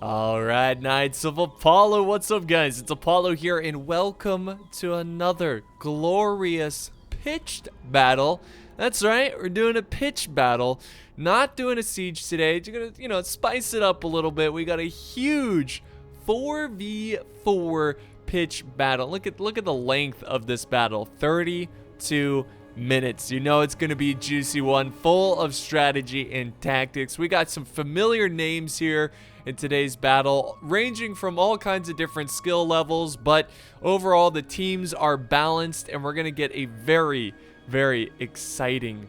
Alright, Knights of Apollo, what's up guys? It's Apollo here and welcome to another glorious pitched battle. That's right, we're doing a pitch battle, not doing a siege today. You're gonna, spice it up a little bit. We got a huge 4v4 pitch battle. Look at the length of this battle, 32 minutes. You know it's gonna be a juicy one, full of strategy and tactics. We got some familiar names here in today's battle, ranging from all kinds of different skill levels, but overall the teams are balanced and we're gonna get a very exciting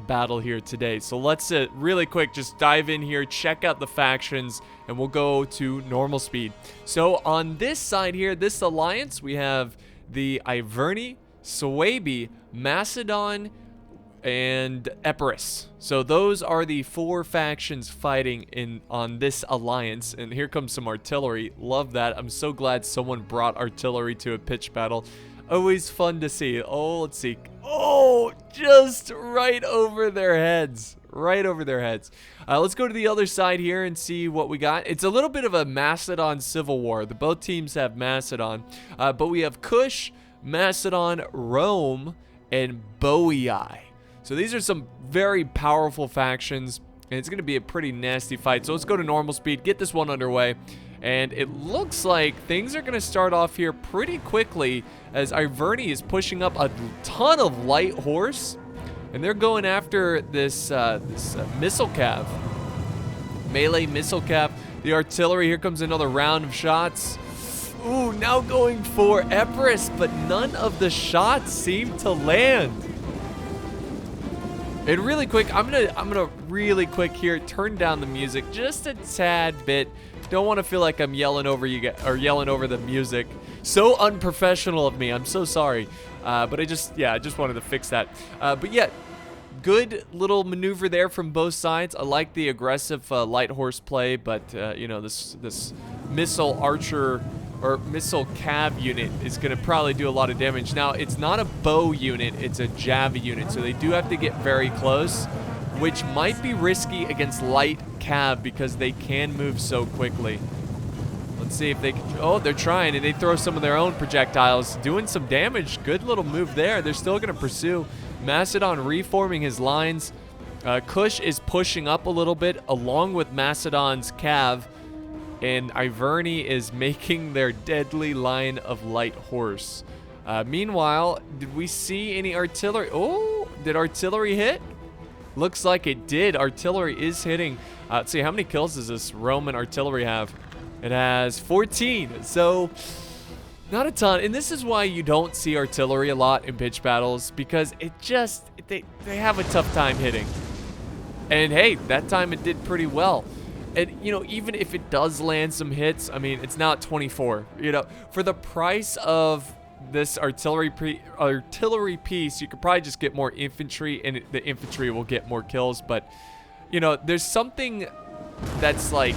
battle here today. So let's really quick just dive in here, check out the factions, and we'll go to normal speed. So on this side here, this alliance, we have the Iverni, Suebi, Macedon, and Epirus. So those are the four factions fighting on this alliance. And here comes some artillery. Love that. I'm so glad someone brought artillery to a pitch battle. Always fun to see. Oh, let's see. Oh, just right over their heads. Right over their heads. Let's go to the other side here and see what we got. It's a little bit of a Macedon civil war. Both teams have Macedon. But we have Kush, Macedon, Rome, and Boii. So these are some very powerful factions, and it's going to be a pretty nasty fight. So let's go to normal speed, get this one underway. And it looks like things are going to start off here pretty quickly as Iverni is pushing up a ton of light horse. And they're going after this missile cav. Melee missile cav. The artillery, here comes another round of shots. Ooh, now going for Epirus, but none of the shots seem to land. And really quick, I'm gonna really quick here turn down the music just a tad bit. Don't want to feel like I'm yelling over you guys or yelling over the music. So unprofessional of me. I'm so sorry. But I just wanted to fix that. But yeah, good little maneuver there from both sides. I like the aggressive light horse play, but this missile archer or missile cav unit is going to probably do a lot of damage. Now, it's not a bow unit, it's a Javi unit, so they do have to get very close, which might be risky against light cav because they can move so quickly. Let's see if they can. Oh, they're trying, and they throw some of their own projectiles, doing some damage. Good little move there. They're still going to pursue. Macedon reforming his lines. Kush is pushing up a little bit along with Macedon's cav. And Iverni is making their deadly line of light horse. Meanwhile, did we see any artillery? Oh, did artillery hit? Looks like it did. Artillery is hitting. Let's see, how many kills does this Roman artillery have? It has 14. So, not a ton. And this is why you don't see artillery a lot in pitch battles, because they have a tough time hitting. And hey, that time it did pretty well. And, even if it does land some hits, I mean, it's not 24. For the price of this artillery piece, you could probably just get more infantry, and the infantry will get more kills. But, there's something that's, like,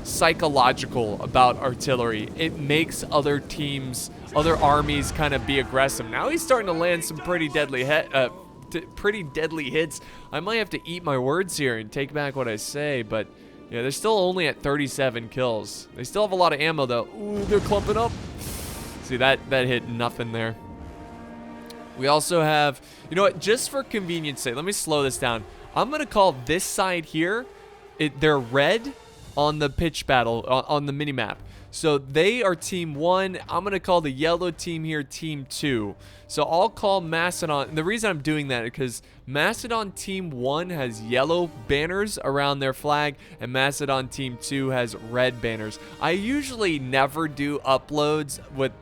psychological about artillery. It makes other teams, other armies kind of be aggressive. Now he's starting to land some pretty deadly hits. I might have to eat my words here and take back what I say, but yeah, they're still only at 37 kills. They still have a lot of ammo though. Ooh, they're clumping up. See, that hit nothing there. We also have, you know what, just for convenience sake, let me slow this down. I'm gonna call this side here, they're red on the pitch battle, on the mini map. So they are team 1. I'm going to call the yellow team here team 2. So I'll call Macedon. And the reason I'm doing that is because Macedon team 1 has yellow banners around their flag, and Macedon team 2 has red banners. I usually never do uploads with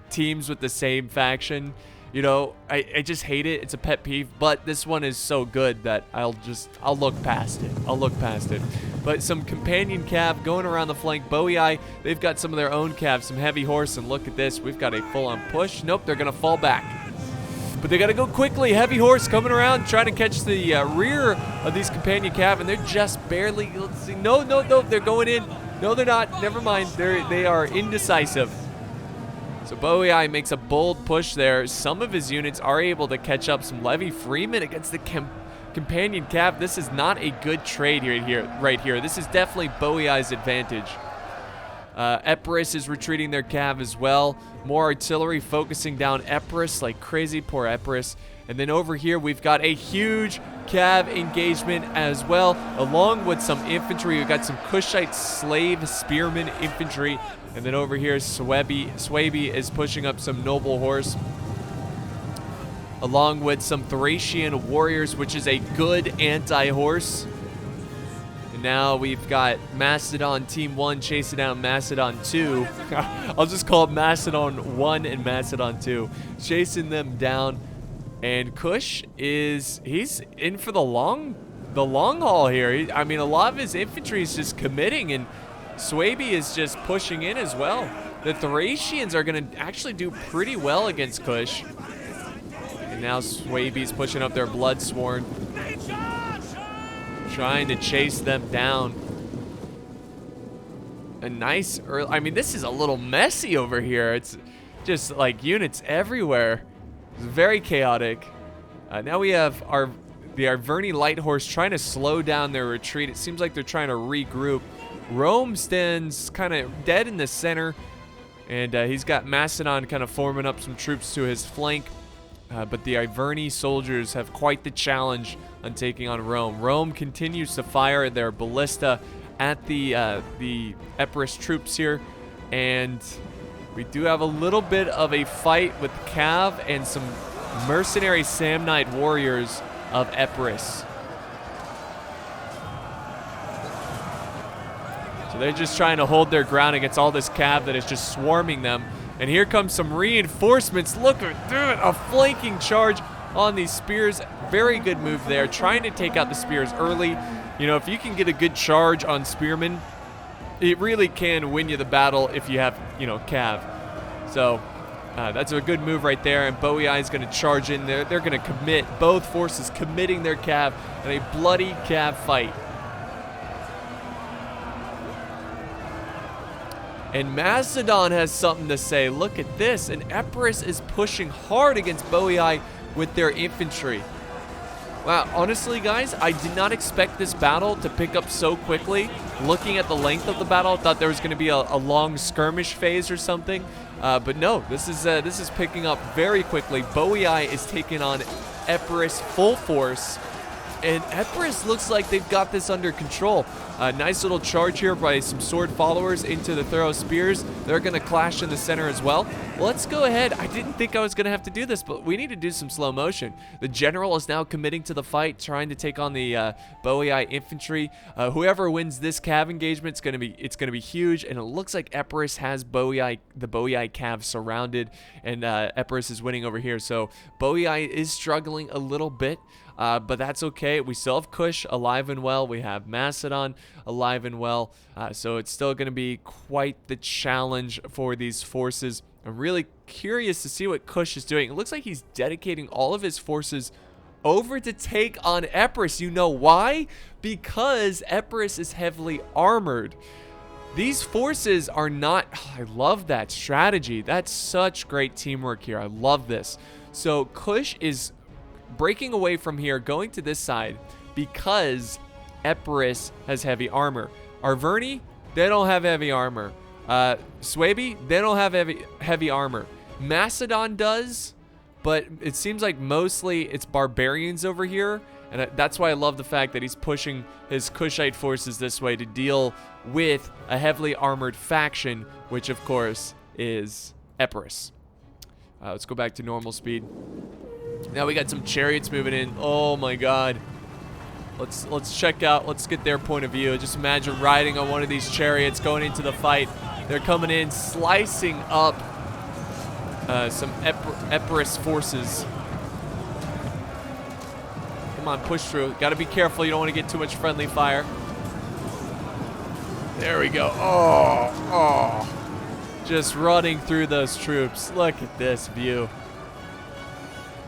teams with the same faction. I just hate it. It's a pet peeve, but this one is so good that I'll look past it. But some companion cav going around the flank. Boii, they've got some of their own cav, some heavy horse, and look at this. We've got a full-on push. Nope, they're going to fall back. But they got to go quickly. Heavy horse coming around, trying to catch the rear of these companion cav, and they're just barely, let's see. No, they're going in. No, they're not. Never mind. They are indecisive. So Boii makes a bold push there. Some of his units are able to catch up. Some Levy Freeman against the companion cav. This is not a good trade right here. This is definitely Boei's advantage. Epirus is retreating their cav as well. More artillery focusing down Epirus like crazy. Poor Epirus. And then over here, we've got a huge cav engagement as well, along with some infantry. We've got some Kushite slave spearmen infantry. And then over here, Swaby is pushing up some noble horse, along with some Thracian warriors, which is a good anti-horse. And now we've got Macedon Team 1 chasing down Macedon 2. I'll just call it Macedon 1 and Macedon 2. Chasing them down. And Kush he's in for the long haul here. I mean, a lot of his infantry is just committing, and Swaby is just pushing in as well. The Thracians are going to actually do pretty well against Kush. And now Swaby's pushing up their Bloodsworn, trying to chase them down. A nice early, I mean, this is a little messy over here. It's just like units everywhere. It's very chaotic. Now we have the Arverni Light Horse trying to slow down their retreat. It seems like they're trying to regroup. Rome stands kind of dead in the center, and he's got Macedon kind of forming up some troops to his flank. But the Arverni soldiers have quite the challenge on taking on Rome. Rome continues to fire their ballista at the Epirus troops here, and we do have a little bit of a fight with Cav and some mercenary Samnite warriors of Epirus. So they're just trying to hold their ground against all this Cav that is just swarming them. And here comes some reinforcements. Look at that, a flanking charge on these spears. Very good move there, trying to take out the spears early. You know, if you can get a good charge on spearmen, it really can win you the battle if you have, you know, Cav. So that's a good move right there, and Boei is going to charge in there. They're going to commit, both forces committing their Cav in a bloody Cav fight. And Macedon has something to say. Look at this, and Epirus is pushing hard against Boei with their infantry. Wow, honestly, guys, I did not expect this battle to pick up so quickly. Looking at the length of the battle, I thought there was going to be a long skirmish phase or something. But no, this is picking up very quickly. Boei is taking on Epirus full force, and Epirus looks like they've got this under control. Nice little charge here by some sword followers into the thorough spears. They're going to clash in the center as well. Let's go ahead. I didn't think I was going to have to do this, but we need to do some slow motion. The general is now committing to the fight, trying to take on the Boei infantry. Whoever wins this Cav engagement, it's going to be huge, and it looks like Epirus has the Boei Cav surrounded, and Epirus is winning over here. So Boei is struggling a little bit. But that's okay. We still have Kush alive and well. We have Macedon alive and well. So it's still going to be quite the challenge for these forces. I'm really curious to see what Kush is doing. It looks like he's dedicating all of his forces over to take on Epirus. You know why? Because Epirus is heavily armored. These forces are not... Oh, I love that strategy. That's such great teamwork here. I love this. So Kush is breaking away from here, going to this side because Epirus has heavy armor. Arverni, they don't have heavy armor. Swaby, they don't have heavy armor. Macedon does, but it seems like mostly it's barbarians over here, and that's why I love the fact that he's pushing his Kushite forces this way to deal with a heavily armored faction, which of course is Epirus. Let's go back to normal speed. Now we got some chariots moving in. Oh my god. Let's check out, let's get their point of view. Just imagine riding on one of these chariots going into the fight. They're coming in, slicing up some Epirus forces. Come on, push through. Gotta be careful, you don't want to get too much friendly fire. There we go. Oh. Just running through those troops. Look at this view.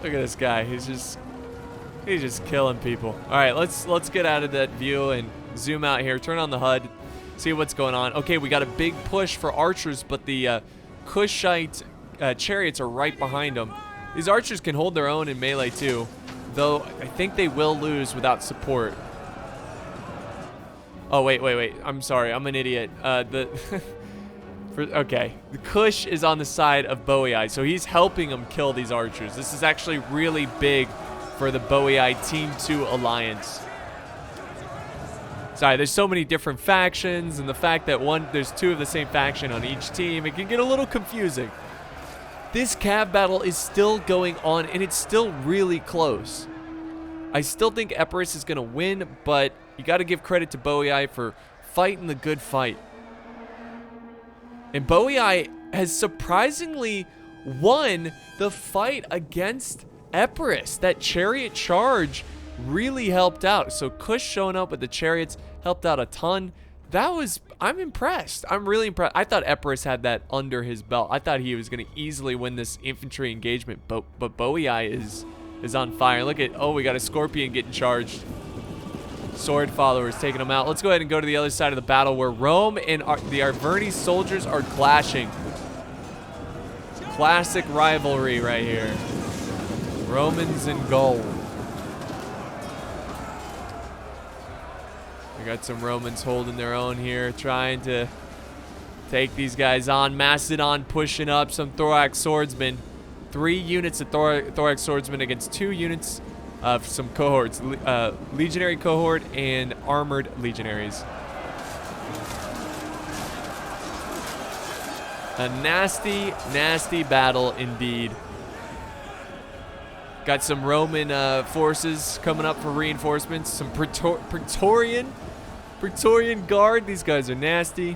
Look at this guy. He's just killing people. All right, let's get out of that view and zoom out here. Turn on the HUD. See what's going on. Okay, we got a big push for archers, but the Kushite chariots are right behind them. These archers can hold their own in melee too. though I think they will lose without support. Oh, wait. I'm sorry. I'm an idiot. Okay. The Kush is on the side of Bowie, so he's helping him kill these archers. This is actually really big for the Bowie Team 2 alliance. Sorry, there's so many different factions, and the fact that there's 2 of the same faction on each team, it can get a little confusing. This cav battle is still going on, and it's still really close. I still think Epirus is going to win, but you got to give credit to Bowie for fighting the good fight. And Bowie has surprisingly won the fight against Epirus. That chariot charge really helped out. So Kush showing up with the chariots helped out a ton. I'm impressed. I'm really impressed. I thought Epirus had that under his belt. I thought he was going to easily win this infantry engagement, but Bowie is on fire. Look at, we got a scorpion getting charged. Sword followers taking him out. Let's go ahead and go to the other side of the battle where Rome and the Arverni soldiers are clashing. Classic rivalry right here. Romans and gold. We got some Romans holding their own here, trying to take these guys on. Macedon pushing up some thorax swordsmen. 3 units of thorax swordsmen against 2 units of some cohorts. Legionary cohort and armored legionaries. A nasty, nasty battle indeed. Got some Roman forces coming up for reinforcements. Some Praetorian guard. These guys are nasty.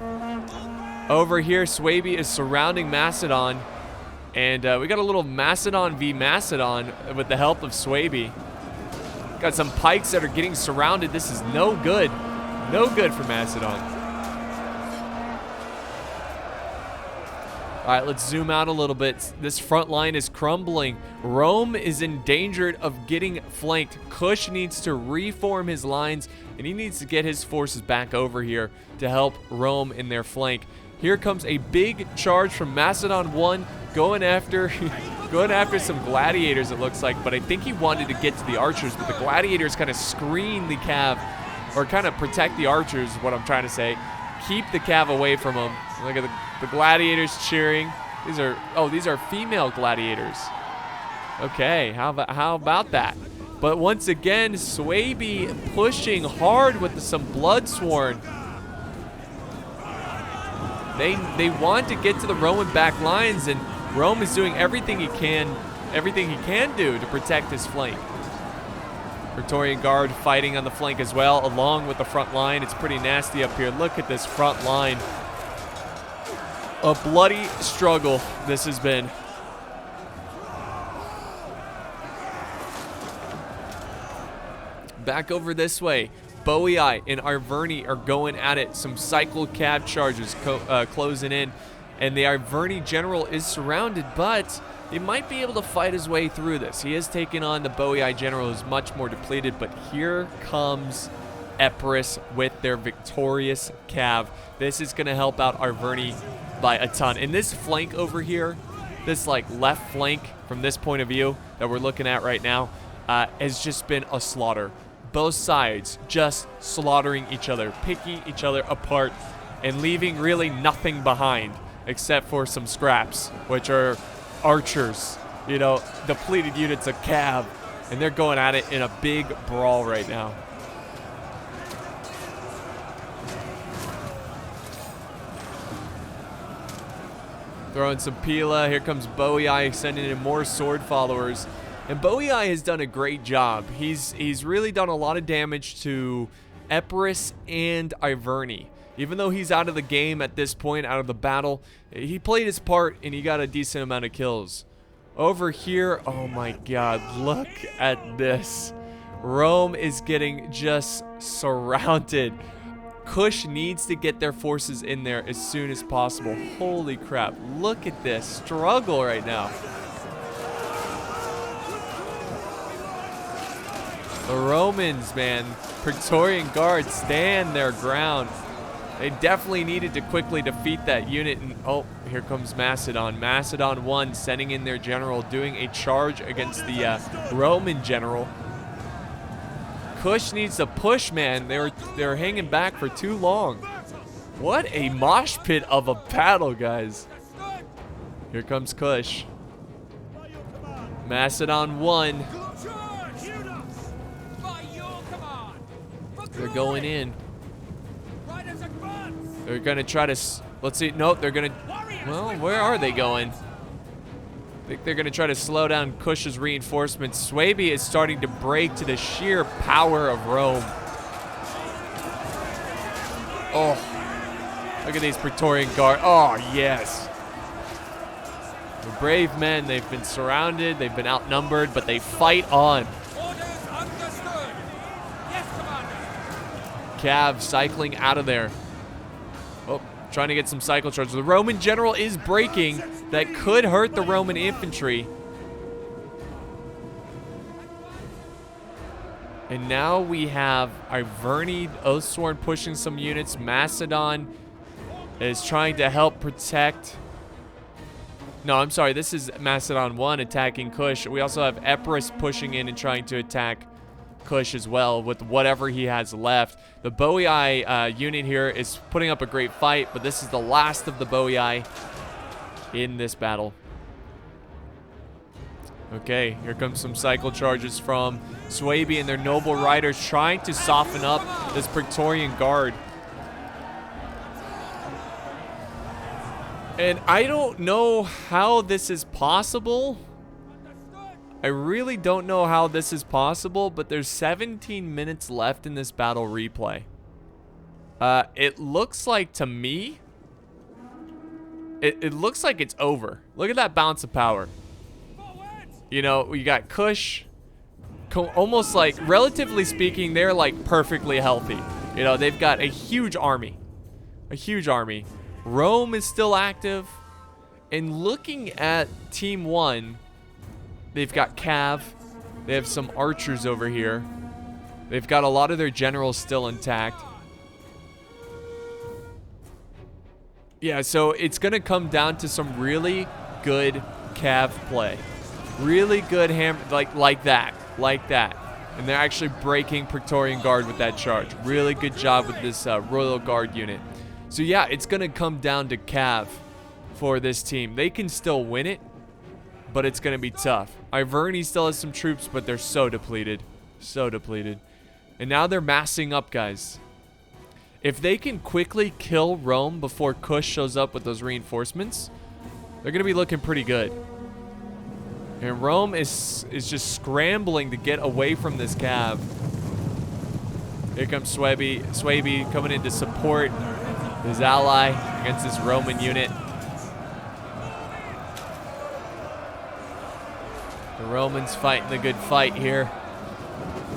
Over here, Swaby is surrounding Macedon. And we got a little Macedon v Macedon with the help of Swaby. Got some pikes that are getting surrounded. This is no good. No good for Macedon. All right, let's zoom out a little bit. This front line is crumbling. Rome is in danger of getting flanked. Kush needs to reform his lines, and he needs to get his forces back over here to help Rome in their flank. Here comes a big charge from Macedon 1, going after some gladiators, it looks like, but I think he wanted to get to the archers, but the gladiators kind of screen the cav, or kind of protect the archers is what I'm trying to say. Keep the cav away from them. Look at the gladiators cheering. These are female gladiators. Okay, how about that? But once again, Swaby pushing hard with some Bloodsworn. They want to get to the Roman back lines, and Rome is doing everything he can do to protect his flank. Praetorian Guard fighting on the flank as well, along with the front line. It's pretty nasty up here. Look at this front line. A bloody struggle this has been. Back over this way. Bowie and Arverni are going at it. Some cycled cav charges closing in. And the Arverni general is surrounded, but he might be able to fight his way through this. He has taken on the Bowie general, who's much more depleted, but here comes Epirus with their victorious cav. This is going to help out Arverni by a ton. And this flank over here, this like left flank from this point of view that we're looking at right now, has just been a slaughter. Both sides just slaughtering each other, picking each other apart, and leaving really nothing behind except for some scraps, which are archers, depleted units of cav, and they're going at it in a big brawl right now. Throwing some Pila. Here comes Bowie sending in more sword followers. And Bowie has done a great job. He's really done a lot of damage to Epirus and Arverni. Even though he's out of the game at this point, out of the battle, he played his part and he got a decent amount of kills. Over here, oh my god, look at this. Rome is getting just surrounded. Kush needs to get their forces in there as soon as possible. Holy crap, look at this struggle right now. The Romans, man, Praetorian Guard stand their ground. They definitely needed to quickly defeat that unit. And oh, here comes Macedon. Macedon 1 sending in their general, doing a charge against the Roman general. Kush needs to push, man. They're hanging back for too long. What a mosh pit of a battle, guys. Here comes Kush. Macedon 1. They're going in. They're gonna try to, let's see, nope, they're gonna, well, where are they going? I think they're gonna try to slow down Kush's reinforcements. Swaby is starting to break to the sheer power of Rome. Oh, look at these Praetorian Guard. Oh, yes. The brave men, they've been surrounded, they've been outnumbered, but they fight on. Cav cycling out of there. Oh, trying to get some cycle charges. The Roman general is breaking. That could hurt the Roman infantry. And now we have Iverni, Oathsworn pushing some units. Macedon is trying to help protect. No, I'm sorry. This is Macedon 1 attacking Kush. We also have Epirus pushing in and trying to attack Kush as well with whatever he has left. The Boii unit here is putting up a great fight, but this is the last of the Boii in this battle. Okay, here comes some cycle charges from Swaby and their noble riders trying to soften up this Praetorian Guard. And I don't know how this is possible. I really don't know how this is possible, but there's 17 minutes left in this battle replay. It looks like, to me, it looks like it's over. Look at that bounce of power. You know, we got Kush, almost like, relatively speaking, they're like perfectly healthy. You know, they've got a huge army. A huge army. Rome is still active. And looking at Team 1, they've got Cav. They have some archers over here. They've got a lot of their generals still intact. Yeah, so it's going to come down to some really good Cav play. Really good like that. And they're actually breaking Praetorian Guard with that charge. Really good job with this Royal Guard unit. So yeah, it's going to come down to Cav for this team. They can still win it, but it's going to be tough. Iverni still has some troops, but they're so depleted. So depleted. And now they're massing up, guys. If they can quickly kill Rome before Kush shows up with those reinforcements, they're going to be looking pretty good. And Rome is just scrambling to get away from this Cav. Here comes Swaby. Swaby coming in to support his ally against this Roman unit. The Romans fighting the good fight here.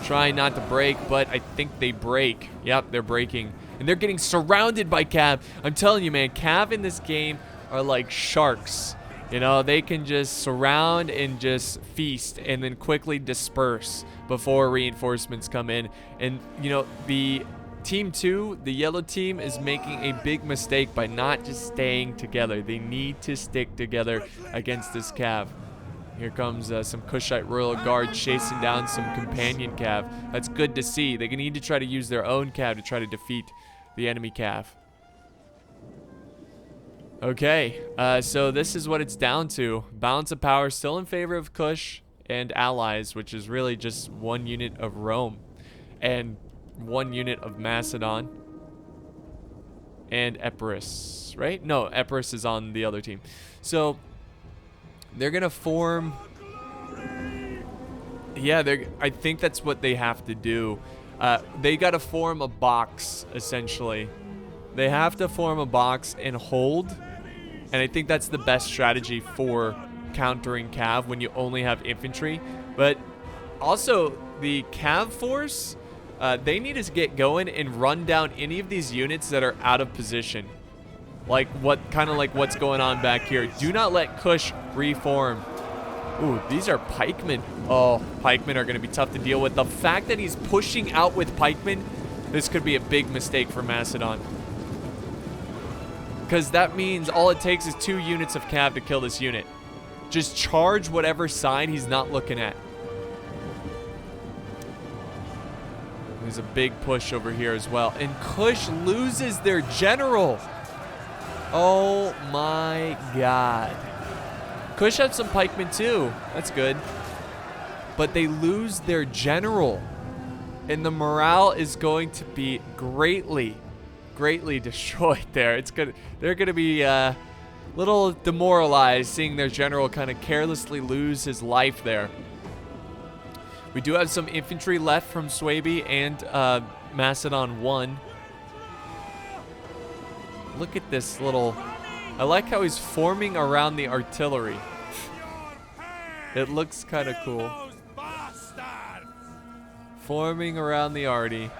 Trying not to break, but I think they break. Yep, they're breaking. And they're getting surrounded by Cav. I'm telling you, man, Cav in this game are like sharks. You know, they can just surround and just feast and then quickly disperse before reinforcements come in. And, you know, the Team 2, the yellow team, is making a big mistake by not just staying together. They need to stick together against this Cav. Here comes some Kushite Royal Guard chasing down some companion Cav. That's good to see. They need to try to use their own Cav to try to defeat the enemy Cav. Okay, so this is what it's down to. Balance of power still in favor of Kush and allies, which is really just one unit of Rome and one unit of Macedon and Epirus, right? No, Epirus is on the other team. So they're gonna form. Yeah, I think that's what they have to do. They gotta form a box, essentially. They have to form a box and hold. And I think that's the best strategy for countering Cav when you only have infantry. But also, the Cav force, they need to get going and run down any of these units that are out of position. Like what's going on back here. Do not let Kush reform. Ooh, these are pikemen. Oh, pikemen are going to be tough to deal with. The fact that he's pushing out with pikemen, this could be a big mistake for Macedon. Because that means all it takes is 2 units of Cav to kill this unit. Just charge whatever side he's not looking at. There's a big push over here as well. And Kush loses their general. Oh my god. Kush had some pikemen too. That's good. But they lose their general. And the morale is going to be greatly destroyed there. They're gonna be a little demoralized seeing their general kind of carelessly lose his life there. We do have some infantry left from Swaby and Macedon 1. Look at this little... I like how he's forming around the artillery. It looks kind of cool. Forming around the arty.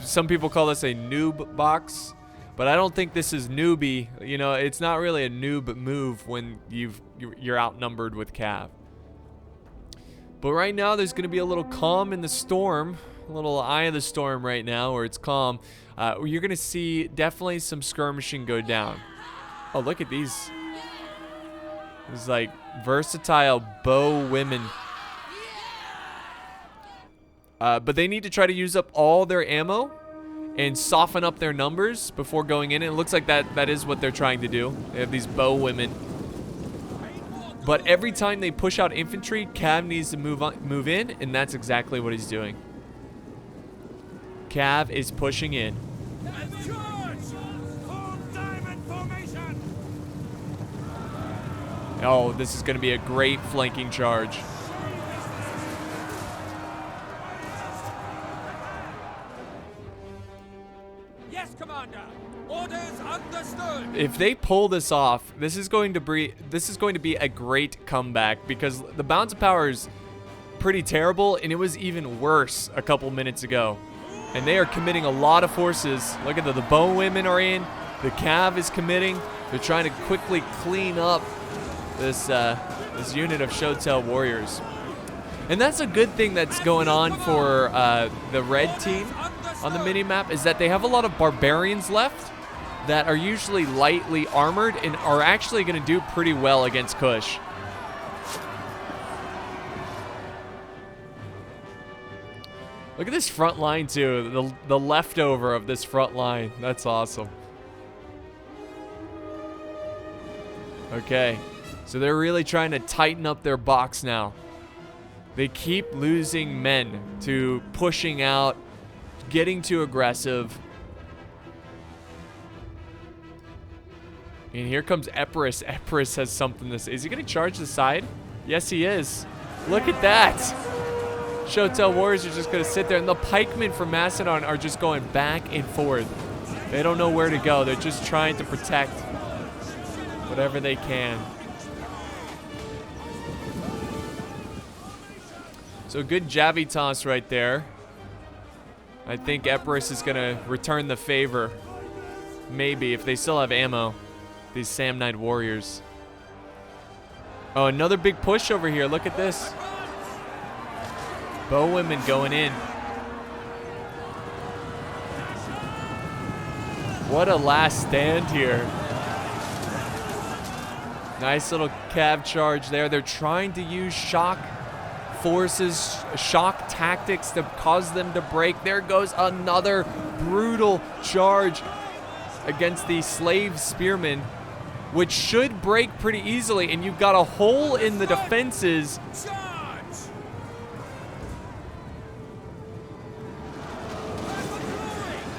Some people call this a noob box, but I don't think this is newbie. You know, it's not really a noob move when you're outnumbered with Cav. But right now, there's going to be a little calm in the storm, a little eye of the storm right now, where it's calm. You're going to see definitely some skirmishing go down. Oh, look at these. It's like versatile bow women. But they need to try to use up all their ammo and soften up their numbers before going in. And it looks like that is what they're trying to do. They have these bow women. But every time they push out infantry, Cav needs to move in, and that's exactly what he's doing. Cav is pushing in. Oh, this is going to be a great flanking charge. Yes, Commander. Orders understood. If they pull this off, this is going to be a great comeback, because the balance of power is pretty terrible, and it was even worse a couple minutes ago. And they are committing a lot of forces. Look at the bow women are in. The Cav is committing. They're trying to quickly clean up this unit of Showtail warriors. And that's a good thing that's going on for the red team on the mini-map, is that they have a lot of barbarians left that are usually lightly armored and are actually going to do pretty well against Kush. Look at this front line too, the leftover of this front line. That's awesome. Okay, so they're really trying to tighten up their box now. They keep losing men to pushing out, getting too aggressive. And here comes Epirus. Epirus has something to say. Is he going to charge the side? Yes, he is. Look at that. Showtail warriors are just going to sit there, and the pikemen from Macedon are just going back and forth. They don't know where to go. They're just trying to protect whatever they can. So good jabby toss right there. I think Epirus is going to return the favor. Maybe, if they still have ammo. These Samnite warriors. Oh, another big push over here. Look at this. Bowwomen going in. What a last stand here. Nice little Cav charge there. They're trying to use shock forces, shock tactics to cause them to break. There goes another brutal charge against the slave spearmen, which should break pretty easily, and you've got a hole in the defenses.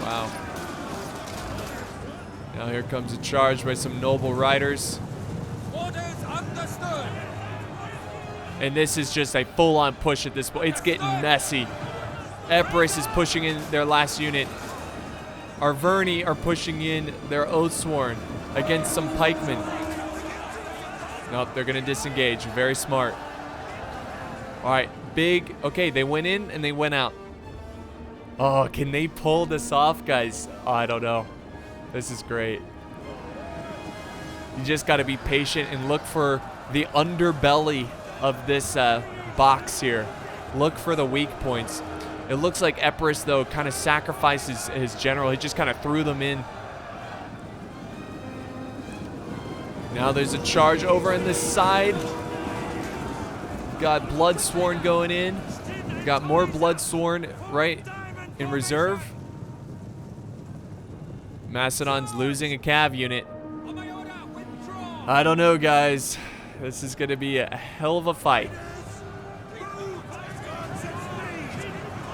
Wow. Now here comes a charge by some noble riders. Orders understood. And this is just a full-on push at this point. It's getting messy. Epirus is pushing in their last unit. Arverni are pushing in their Oathsworn against some pikemen. Nope, they're going to disengage. Very smart. All right, big. Okay, they went in and they went out. Oh, can they pull this off, guys? Oh, I don't know. This is great. You just got to be patient and look for the underbelly of this box here. Look for the weak points. It looks like Epirus, though, kind of sacrificed his general. He just kind of threw them in. Now there's a charge over on this side. Got Bloodsworn going in. Got more Bloodsworn right in reserve. Macedon's losing a cav unit. On my order, withdraw! I don't know, guys. This is going to be a hell of a fight.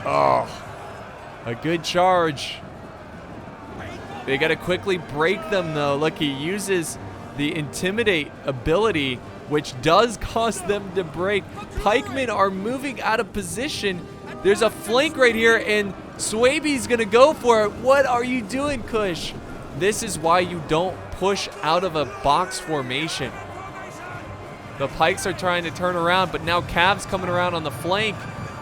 Oh, a good charge. They got to quickly break them, though. Look, he uses the Intimidate ability, which does cause them to break. Pikemen are moving out of position. There's a flank right here, and Swaby's going to go for it. What are you doing, Kush? This is why you don't push out of a box formation. The pikes are trying to turn around, but now Cav's coming around on the flank,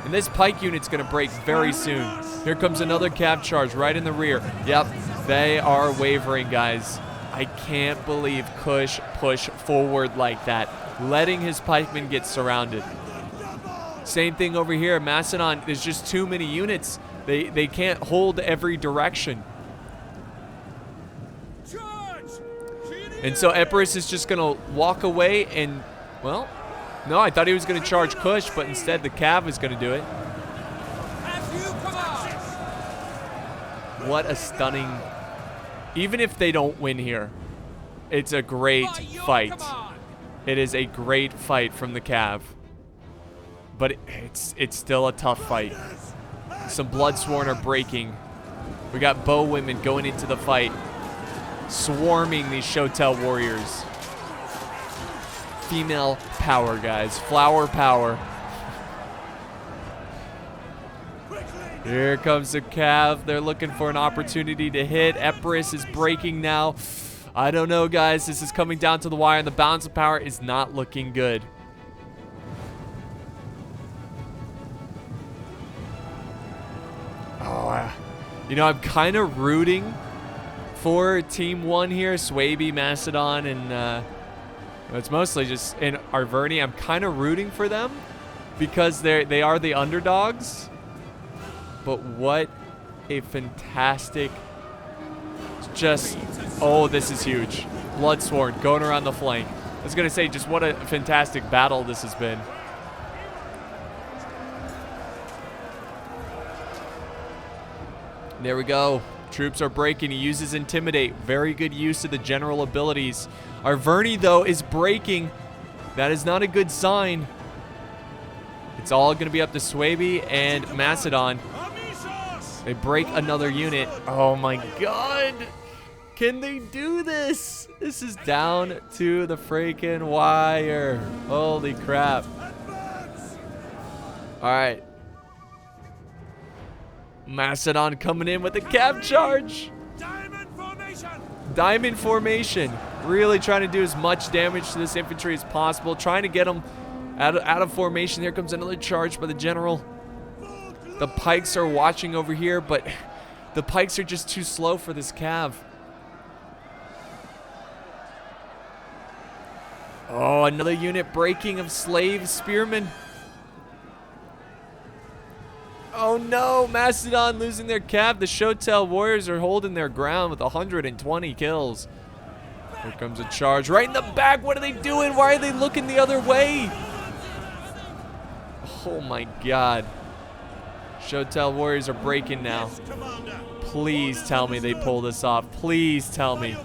and this pike unit's going to break very soon. Here comes another Cav charge right in the rear. Yep, they are wavering, guys. I can't believe Kush pushed forward like that, letting his pikemen get surrounded. Same thing over here. Macedon, there's just too many units. They can't hold every direction. And so Epirus is just going to walk away and, well, no, I thought he was going to charge Kush, but instead the Cav is going to do it. As you command! What a stunning... Even if they don't win here, it's a great fight. It is a great fight from the Cav. But it's still a tough fight. Some Bloodsworn are breaking. We got bow women going into the fight, swarming these Shotel warriors. Female power, guys. Flower power. Here comes the Cav. They're looking for an opportunity to hit. Epirus is breaking now. I don't know, guys. This is coming down to the wire, and the balance of power is not looking good. Oh, you know, I'm kind of rooting for Team 1 here. Swaby, Macedon, and it's mostly just in Arverni. I'm kind of rooting for them because they are the underdogs. But what a fantastic, just, oh, this is huge. Bloodsworn going around the flank. I was going to say, just what a fantastic battle this has been. There we go. Troops are breaking. He uses Intimidate. Very good use of the general abilities. Arverni, though, is breaking. That is not a good sign. It's all going to be up to Swaby and Macedon. They break another unit. Oh my god. Can they do this? This is down to the freaking wire. Holy crap. Alright. Macedon coming in with a Cav charge. Diamond formation! Diamond formation. Really trying to do as much damage to this infantry as possible. Trying to get them out of formation. Here comes another charge by the general. The pikes are watching over here, but the pikes are just too slow for this Cav. Oh, another unit breaking of slave spearmen. Oh no, Macedon losing their Cav. The Shotel warriors are holding their ground with 120 kills. Here comes a charge right in the back. What are they doing? Why are they looking the other way? Oh my god. Shotel warriors are breaking now. Please tell me they pull this off. Please tell me.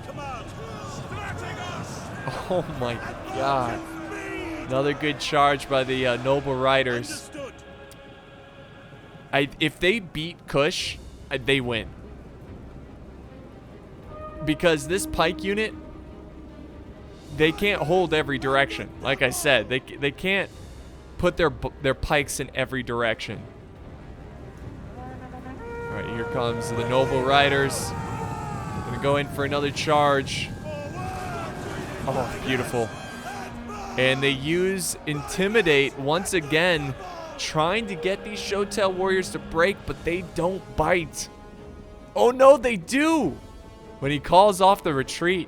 Oh my god. Another good charge by the noble riders. If they beat Kush, they win. Because this pike unit, they can't hold every direction. Like I said, they can't put their pikes in every direction. All right, here comes the noble riders. Gonna go in for another charge. Oh, beautiful. And they use Intimidate once again, trying to get these Shotel warriors to break, but they don't bite. Oh no, they do! When he calls off the retreat.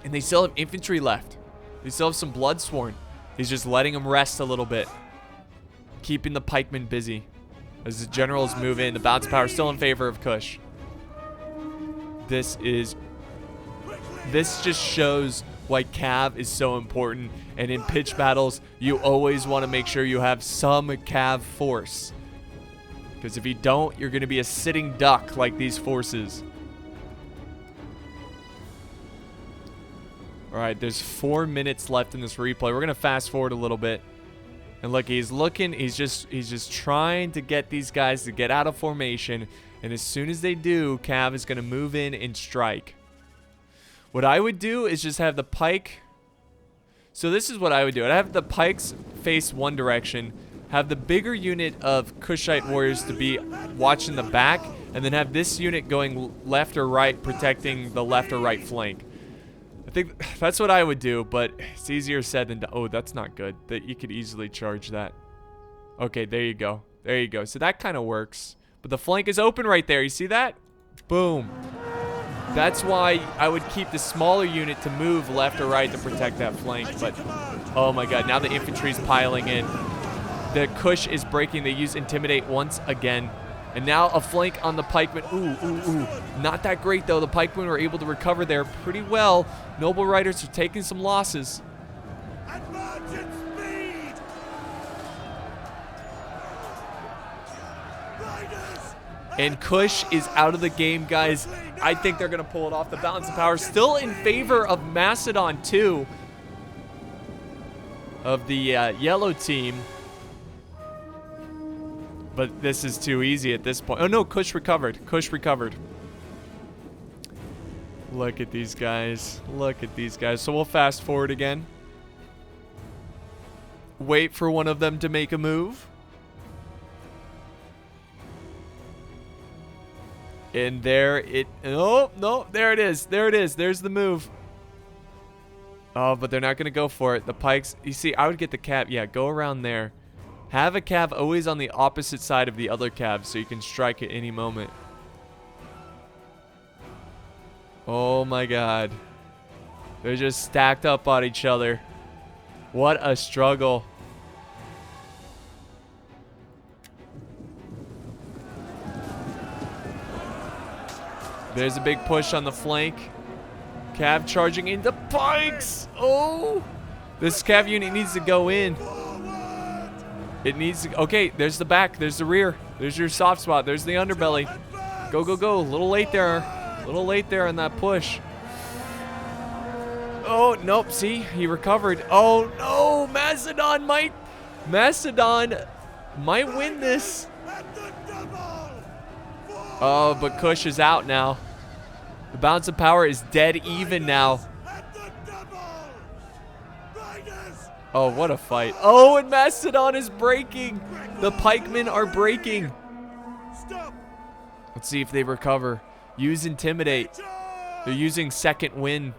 And they still have infantry left. They still have some Bloodsworn. He's just letting them rest a little bit. Keeping the pikemen busy. As the generals move in, the bounce power still in favor of Kush. This just shows why Cav is so important. And in pitch battles, you always want to make sure you have some Cav force. Because if you don't, you're going to be a sitting duck like these forces. Alright, there's 4 minutes left in this replay. We're going to fast forward a little bit. And look, he's looking, he's just trying to get these guys to get out of formation. And as soon as they do, Cav is going to move in and strike. What I would do is just have the pike. So this is what I would do. I'd have the pikes face one direction, have the bigger unit of Kushite warriors to be watching the back, and then have this unit going left or right, protecting the left or right flank. I think that's what I would do, but it's easier said than done. Oh, that's not good. That you could easily charge that. Okay, there you go. There you go. So that kind of works. But the flank is open right there. You see that? Boom. That's why I would keep the smaller unit to move left or right to protect that flank. But, oh my god, now the infantry's piling in. The Kush is breaking. They use Intimidate once again. And now a flank on the pikemen. Ooh. Not that great, though. The pikemen were able to recover there pretty well. Noble Riders are taking some losses. And Kush is out of the game, guys. I think they're going to pull it off. The balance of power still in favor of Macedon, too. Of the yellow team. But this is too easy at this point. Oh, no, Kush recovered. Kush recovered. Look at these guys. Look at these guys. So we'll fast forward again. Wait for one of them to make a move. And there it... Oh, no, there it is. There it is. There's the move. Oh, but they're not going to go for it. The pikes... You see, I would get the cav. Yeah, go around there. Have a cav always on the opposite side of the other cav so you can strike at any moment. Oh my god. They're just stacked up on each other. What a struggle. There's a big push on the flank. Cav charging into pikes. Oh! This cav unit needs to go in. It needs to... Okay, there's the back. There's the rear. There's your soft spot. There's the underbelly. Go, go, go. A little late there. A little late there on that push. Oh, nope. See? He recovered. Oh, no. Macedon might win this. Oh, but Kush is out now. The balance of power is dead even now. Oh, what a fight. Oh, and Macedon is breaking. The pikemen are breaking. Let's see if they recover. Use Intimidate. They're using second win.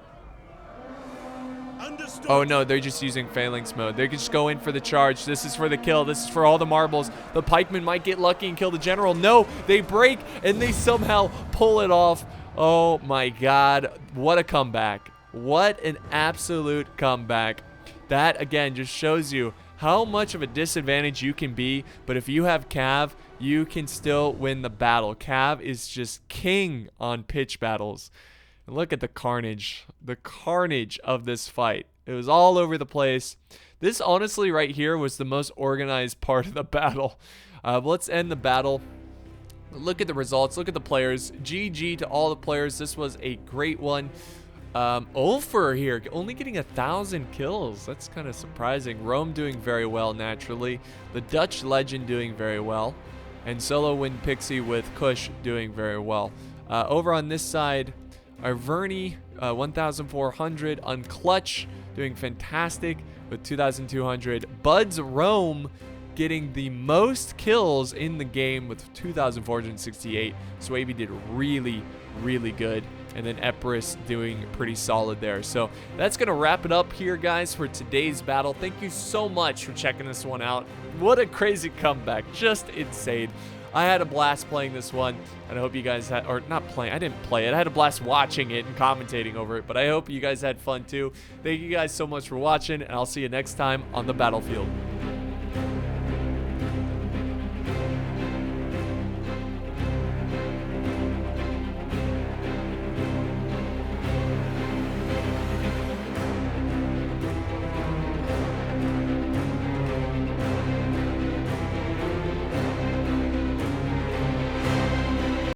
Oh, no, they're just using phalanx mode. They can just go in for the charge. This is for the kill. This is for all the marbles. The pikemen might get lucky and kill the general. No, they break, and they somehow pull it off. Oh, my God. What a comeback. What an absolute comeback. That, again, just shows you how much of a disadvantage you can be. But if you have Cav, you can still win the battle. Cav is just king on pitch battles. And look at the carnage. The carnage of this fight. It was all over the place. This, honestly, right here was the most organized part of the battle. Let's end the battle. Look at the results. Look at the players. GG to all the players. This was a great one. Ulfer here, only getting 1,000 kills. That's kind of surprising. Rome doing very well, naturally. The Dutch Legend doing very well. And Solo Win Pixie with Kush doing very well. Over on this side, Arverni, 1,400. Unclutch doing fantastic with 2,200. Buds Rome getting the most kills in the game with 2,468. Swaby did really, really good. And then Epirus doing pretty solid there. So that's going to wrap it up here, guys, for today's battle. Thank you so much for checking this one out. What a crazy comeback. Just insane. I had a blast playing this one, and I hope you guys had, or not playing, I didn't play it. I had a blast watching it and commentating over it, but I hope you guys had fun too. Thank you guys so much for watching, and I'll see you next time on the battlefield.